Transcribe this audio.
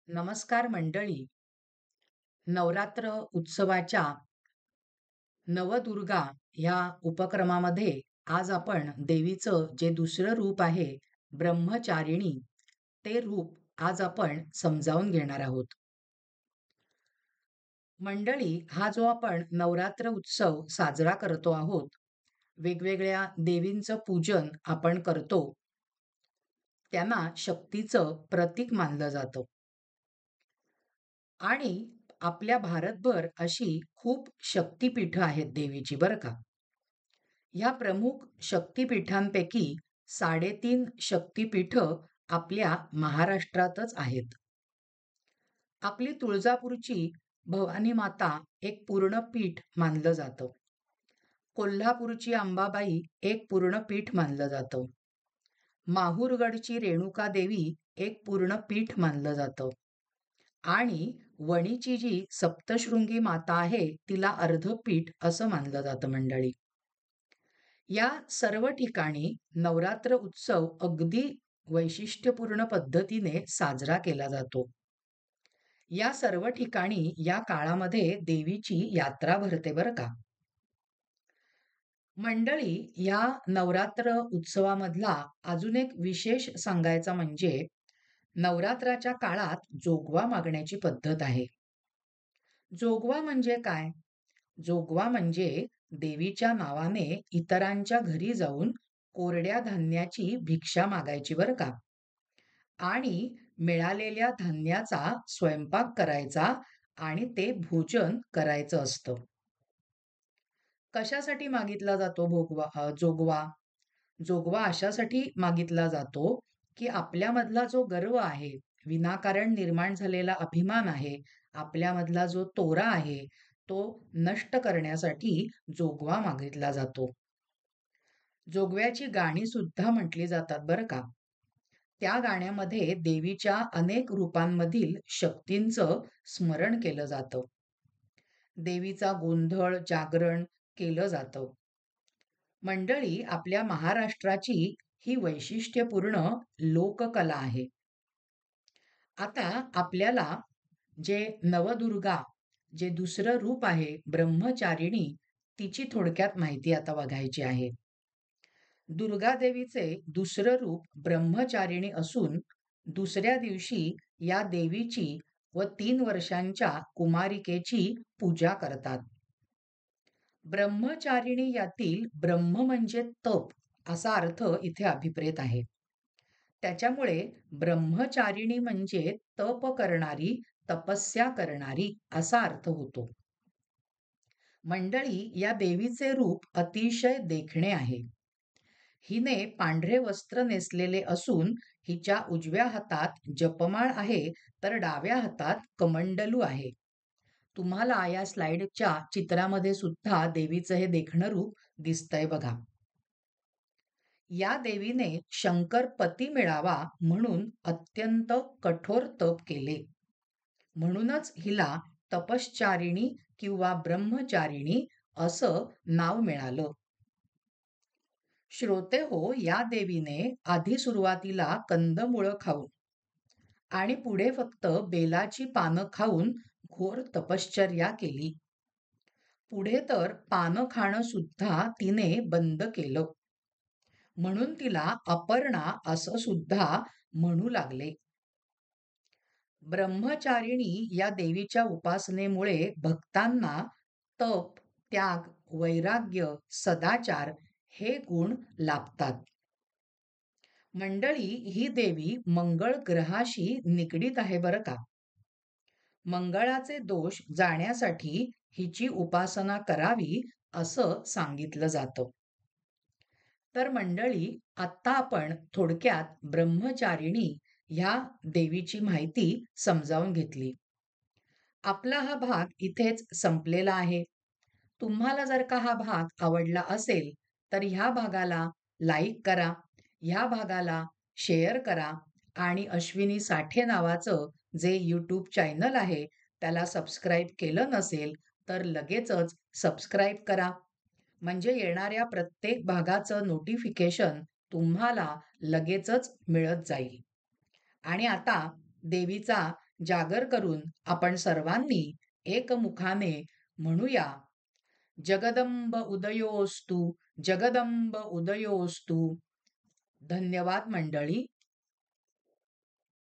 नमस्कार मंडळी. नवरात्र उत्सवाच्या नवदुर्गा ह्या उपक्रमामध्ये आज आपण देवीचं जे दुसरं रूप आहे, ब्रह्मचारिणी, ते रूप आज आपण समजावून घेणार आहोत. मंडळी, हा जो आपण नवरात्र उत्सव साजरा करतो आहोत, वेगवेगळ्या देवींचं पूजन आपण करतो, त्यांना शक्तीचं प्रतीक मानलं जातं. आणि आपल्या भारतभर अशी खूप शक्तिपीठं आहेत देवीची बरं का. ह्या प्रमुख शक्तिपीठांपैकी 3.5 शक्तिपीठं आपल्या महाराष्ट्रातच आहेत. आपली तुळजापूरची भवानी माता एक पूर्ण पीठ मानलं जातं. कोल्हापूरची अंबाबाई एक पूर्ण पीठ मानलं जातं. माहूरगडची रेणुका देवी एक पूर्ण पीठ मानलं जातं. आणि वणीची जी सप्तशृंगी माता आहे तिला अर्धपीठ असं मानलं जातं मंडळी. या सर्व ठिकाणी नवरात्र उत्सव अगदी वैशिष्ट्यपूर्ण पद्धतीने साजरा केला जातो. या सर्व ठिकाणी या काळामध्ये देवीची यात्रा भरते बरं का. मंडळी, या नवरात्र उत्सवामधला अजून एक विशेष सांगायचा म्हणजे नवरात्राच्या काळात जोगवा मागण्याची पद्धत आहे. जोगवा म्हणजे काय? जोगवा म्हणजे देवीच्या नावाने इतरांच्या घरी जाऊन कोरड्या धान्याची भिक्षा मागायची बरं का. आणि मिळालेल्या धान्याचा स्वयंपाक करायचा आणि ते भोजन करायचं असतं. कशासाठी मागितला जातो जोगवा? जोगवा अशासाठी मागितला जातो, की आपल्यामधला जो गर्व आहे, विनाकारण निर्माण झालेला अभिमान आहे, आपल्यामधला जो तोरा आहे, तो नष्ट करण्यासाठी जोगवा मागितला जातो. जोगव्याची गाणी सुद्धा म्हटली जातात बरं का. त्या गाण्यामध्ये देवीच्या अनेक रूपांमधील शक्तींचं स्मरण केलं जातं. देवीचा गोंधळ, जागरण केलं जातं. मंडळी, आपल्या महाराष्ट्राची ही वैशिष्ट्यपूर्ण लोककला आहे. आता आपल्याला जे नवदुर्गा, जे दुसरं रूप आहे ब्रह्मचारिणी, तिची थोडक्यात माहिती आता बघायची आहे. दुर्गा देवीचे दुसरं रूप ब्रह्मचारिणी असून दुसऱ्या दिवशी या देवीची व 3 वर्षांच्या कुमारिकेची पूजा करतात. ब्रह्मचारिणी यातील ब्रह्म म्हणजे तप असा अर्थ इथे अभिप्रेत आहे. त्याच्यामुळे ब्रह्मचारिणी म्हणजे तप करणारी, तपस्या करणारी असा अर्थ होतो. मंडळी, या देवीचे रूप अतिशय देखणे आहे. हिने पांढरे वस्त्र नेसलेले असून हिच्या उजव्या हातात जपमाळ आहे, तर डाव्या हातात कमंडलू आहे. तुम्हाला या स्लाइडच्या चित्रामध्ये सुद्धा देवीचं हे देखणं रूप दिसतंय बघा. या देवीने शंकर पती मिळावा म्हणून अत्यंत कठोर तप केले. म्हणूनच हिला तपश्चारिणी किंवा ब्रह्मचारिणी असं नाव मिळालं. श्रोते हो, या देवीने आधी सुरुवातीला कंदमुळं खाऊन आणि पुढे फक्त बेलाची पानं खाऊन घोर तपश्चर्या केली. पुढे तर पानं खाणं सुद्धा तिने बंद केलं. म्हणून तिला अपर्णा असं सुद्धा म्हणू लागले. ब्रह्मचारिणी या देवीच्या उपासनेमुळे भक्तांना तप, त्याग, वैराग्य, सदाचार हे गुण लाभतात. मंडळी, ही देवी मंगळ ग्रहाशी निगडीत आहे बरं का. मंगळाचे दोष जाण्यासाठी हिची उपासना करावी असं सांगितलं जातं. तर मंडळी, आत्ता आपण थोडक्यात ब्रह्मचारिणी ह्या देवीची माहिती समजावून घेतली. आपला हा भाग इथेच संपलेला आहे. तुम्हाला जर का हा भाग आवडला असेल, तर ह्या भागाला लाईक करा, ह्या भागाला शेअर करा आणि अश्विनी साठे नावाचं जे यूट्यूब चॅनल आहे, त्याला सबस्क्राईब केलं नसेल, तर लगेचच सबस्क्राईब करा. म्हणजे येणाऱ्या प्रत्येक भागाचं नोटिफिकेशन तुम्हाला लगेचच मिळत जाईल. आणि आता देवीचा जागर करून आपण सर्वांनी एकमुखाने म्हणूया, जगदंब उदयोस्तु, जगदंब उदयोस्तु. धन्यवाद मंडळी.